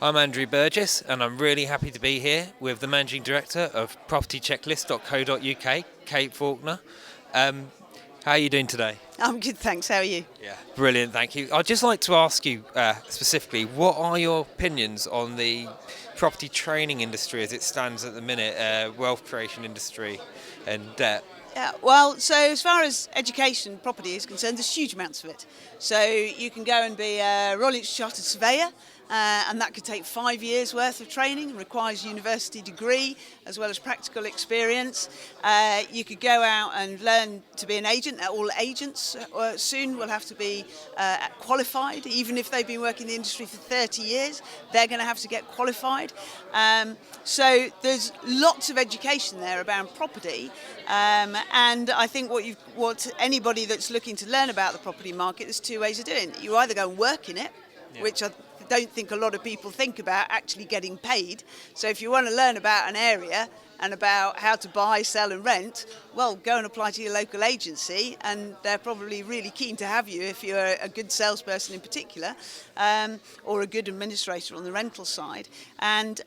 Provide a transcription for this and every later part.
I'm Andrew Burgess, and I'm really happy to be here with the Managing Director of propertychecklist.co.uk, Kate Faulkner. How are you doing today? I'm good, thanks. How are you? Yeah, brilliant, thank you. I'd just like to ask you specifically, what are your opinions on the property training industry as it stands at the minute, wealth creation industry and debt? Yeah, well, so as far as education property is concerned, there's huge amounts of it. So you can go and be a Royal Chartered Surveyor, and that could take 5 years worth of training, requires a university degree as well as practical experience. You could go out and learn to be an agent. All agents soon will have to be qualified, even if they've been working in the industry for 30 years, they're going to have to get qualified. So there's lots of education there about property, and I think what anybody that's looking to learn about the property market, there's two ways of doing it. You either go and work in it, which I don't think a lot of people think about, actually getting paid. So if you want to learn about an area and about how to buy, sell and rent, well, go and apply to your local agency, and they're probably really keen to have you if you're a good salesperson in particular, or a good administrator on the rental side. And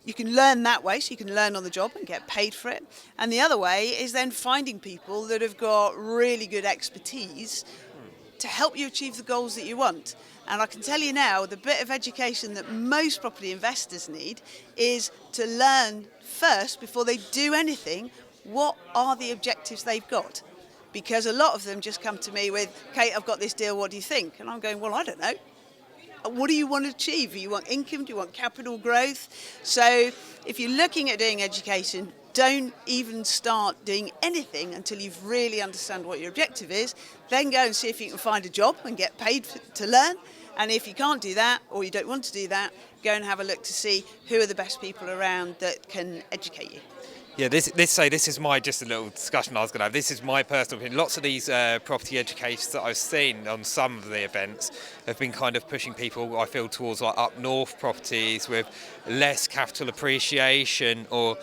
you can learn that way, so you can learn on the job and get paid for it. And the other way is then finding people that have got really good expertise to help you achieve the goals that you want. And I can tell you now, the bit of education that most property investors need is to learn first, before they do anything, what are the objectives they've got. Because a lot of them just come to me with, Kate, I've got this deal, what do you think? And I'm going, well, I don't know. What do you want to achieve? Do you want income? Do you want capital growth? So if you're looking at doing education, don't even start doing anything until you've really understand what your objective is. Then go and see if you can find a job and get paid to learn. And if you can't do that, or you don't want to do that, go and have a look to see who are the best people around that can educate you. Yeah, this is my, just a little discussion I was going to have. This is my personal opinion. Lots of these property educators that I've seen on some of the events have been kind of pushing people, I feel, towards like up north properties with less capital appreciation, or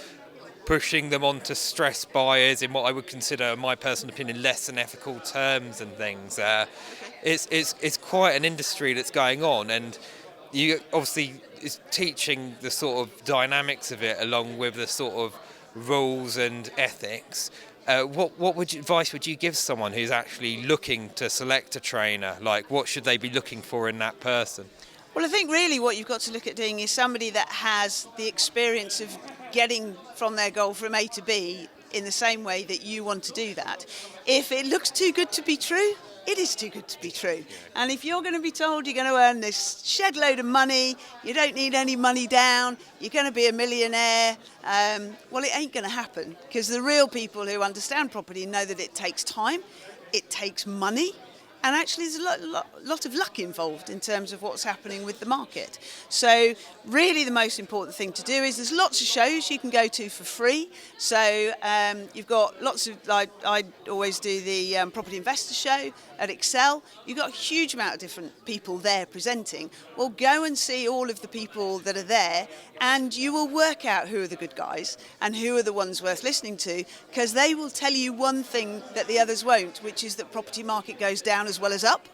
pushing them onto stress buyers in what I would consider, in my personal opinion, less than ethical terms and things. It's quite an industry that's going on, and you obviously is teaching the sort of dynamics of it along with the sort of rules and ethics. What advice would you give someone who's actually looking to select a trainer? Like, what should they be looking for in that person? Well, I think really what you've got to look at doing is somebody that has the experience of getting from their goal from A to B in the same way that you want to do that. If it looks too good to be true, it is too good to be true. And if you're going to be told you're going to earn this shed load of money, you don't need any money down, you're going to be a millionaire, well, it ain't going to happen, because the real people who understand property know that it takes time, it takes money, and actually there's a lot of luck involved in terms of what's happening with the market. So really the most important thing to do is there's lots of shows you can go to for free. So you've got lots of, like I always do the Property Investor Show at Excel. You've got a huge amount of different people there presenting. Well, go and see all of the people that are there, and you will work out who are the good guys and who are the ones worth listening to, because they will tell you one thing that the others won't, which is that property market goes down as well as up.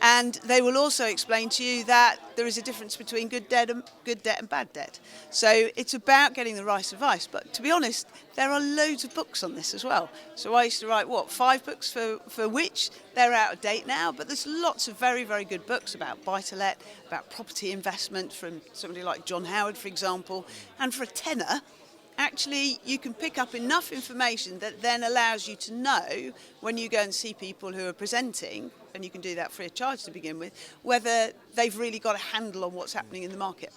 And they will also explain to you that there is a difference between good debt and bad debt. So it's about getting the right advice. But to be honest, there are loads of books on this as well. So I used to write, 5 books for which? They're out of date now, but there's lots of very, very good books about buy-to-let, about property investment from somebody like John Howard, for example. And for a tenner, actually, you can pick up enough information that then allows you to know when you go and see people who are presenting, and you can do that free of charge to begin with, whether they've really got a handle on what's happening in the market.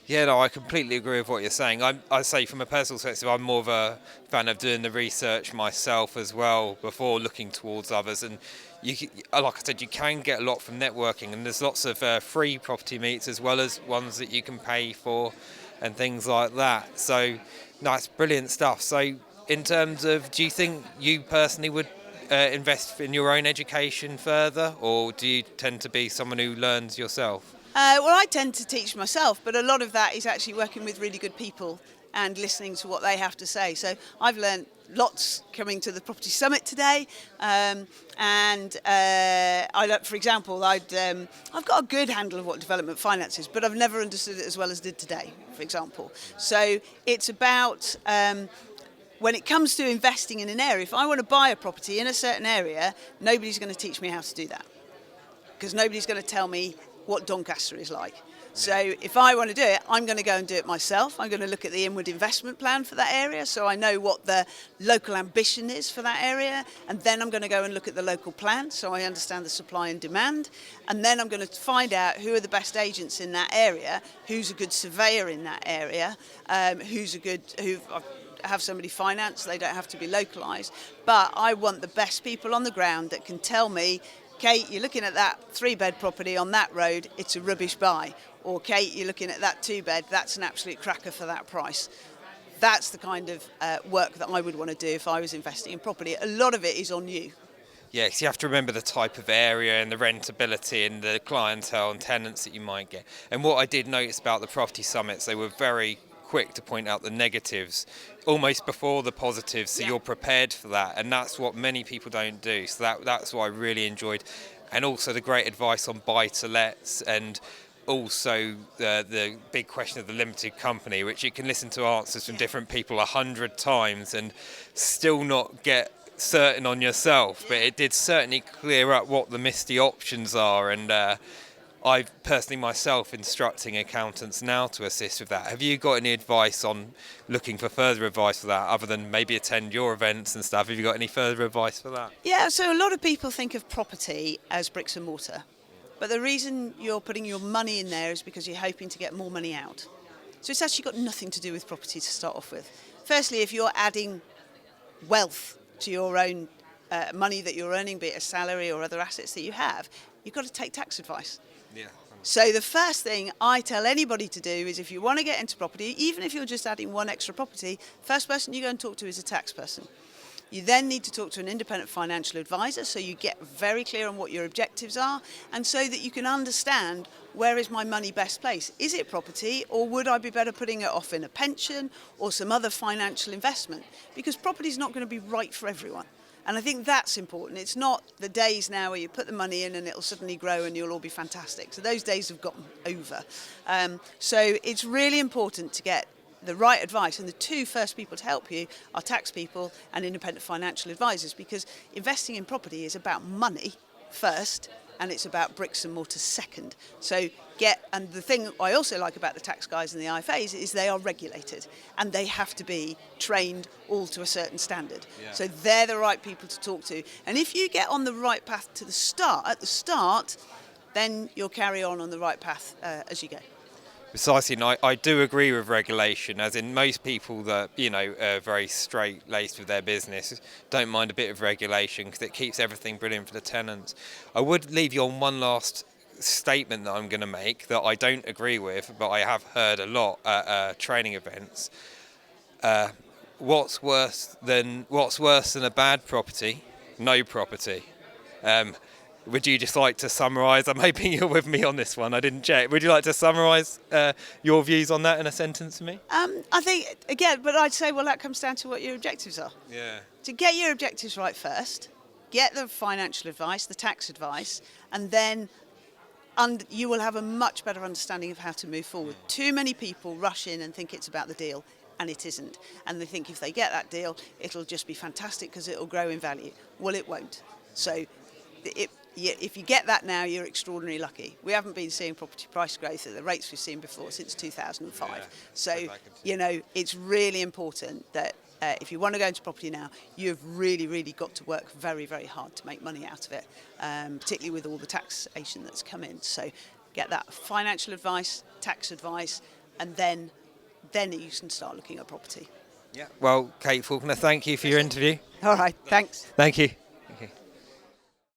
Yeah, no, I completely agree with what you're saying. I say from a personal perspective, I'm more of a fan of doing the research myself as well before looking towards others. And like I said, you can get a lot from networking, and there's lots of free property meets as well as ones that you can pay for and things like that. So, no, it's brilliant stuff. So, in terms of, do you think you personally would invest in your own education further, or do you tend to be someone who learns yourself? Well, I tend to teach myself, but a lot of that is actually working with really good people and listening to what they have to say. So I've learned lots coming to the Property Summit today, and I learned, for example, I've got a good handle of what development finance is, but I've never understood it as well as did today, for example. So it's about when it comes to investing in an area, if I want to buy a property in a certain area, nobody's going to teach me how to do that, because nobody's going to tell me what Doncaster is like. So if I want to do it, I'm going to go and do it myself. I'm going to look at the inward investment plan for that area, so I know what the local ambition is for that area, and then I'm going to go and look at the local plan, so I understand the supply and demand, and then I'm going to find out who are the best agents in that area, who's a good surveyor in that area, who have somebody finance, they don't have to be localised, but I want the best people on the ground that can tell me, Kate, you're looking at that 3-bed property on that road, it's a rubbish buy. Or Kate, you're looking at that 2-bed, that's an absolute cracker for that price. That's the kind of work that I would want to do if I was investing in property. A lot of it is on you. Yeah, because you have to remember the type of area and the rentability and the clientele and tenants that you might get. And what I did notice about the property summits, they were very quick to point out the negatives almost before the positives, so you're prepared for that, and that's what many people don't do. So that's what I really enjoyed, and also the great advice on buy-to-lets, and also the big question of the limited company, which you can listen to answers from different people 100 times and still not get certain on yourself, but it did certainly clear up what the misty options are, and I've personally myself instructing accountants now to assist with that. Have you got any advice on looking for further advice for that, other than maybe attend your events and stuff? Have you got any further advice for that? Yeah, so a lot of people think of property as bricks and mortar, but the reason you're putting your money in there is because you're hoping to get more money out. So it's actually got nothing to do with property to start off with. Firstly, if you're adding wealth to your own money that you're earning, be it a salary or other assets that you have, you've got to take tax advice. Yeah. So the first thing I tell anybody to do is, if you want to get into property, even if you're just adding one extra property, first person you go and talk to is a tax person. You then need to talk to an independent financial advisor, so you get very clear on what your objectives are, and so that you can understand, where is my money best placed? Is it property, or would I be better putting it off in a pension or some other financial investment? Because property is not going to be right for everyone. And I think that's important. It's not the days now where you put the money in and it'll suddenly grow and you'll all be fantastic. So those days have gotten over. So it's really important to get the right advice, and the two first people to help you are tax people and independent financial advisors, because investing in property is about money first, and it's about bricks and mortar second. So and the thing I also like about the tax guys and the IFAs is they are regulated, and they have to be trained all to a certain standard. Yeah. So they're the right people to talk to. And if you get on the right path at the start, then you'll carry on the right path as you go. Precisely, and I do agree with regulation, as in most people that, are very straight-laced with their business don't mind a bit of regulation because it keeps everything brilliant for the tenants. I would leave you on one last statement that I'm going to make that I don't agree with, but I have heard a lot at training events. What's worse than a bad property? No property. Would you just like to summarise? I'm hoping you're with me on this one. I didn't check. Would you like to summarise your views on that in a sentence for me? I think, again, but I'd say, well, that comes down to what your objectives are. Yeah. To get your objectives right first, get the financial advice, the tax advice, and then you will have a much better understanding of how to move forward. Too many people rush in and think it's about the deal, and it isn't. And they think if they get that deal, it'll just be fantastic because it'll grow in value. Well, it won't. So if you get that now, you're extraordinarily lucky. We haven't been seeing property price growth at the rates we've seen before since 2005. Yeah, so, it's really important that if you want to go into property now, you've really, really got to work very, very hard to make money out of it, particularly with all the taxation that's come in. So get that financial advice, tax advice, and then you can start looking at property. Yeah. Well, Kate Faulkner, thank you for your interview. All right, thanks. Thank you.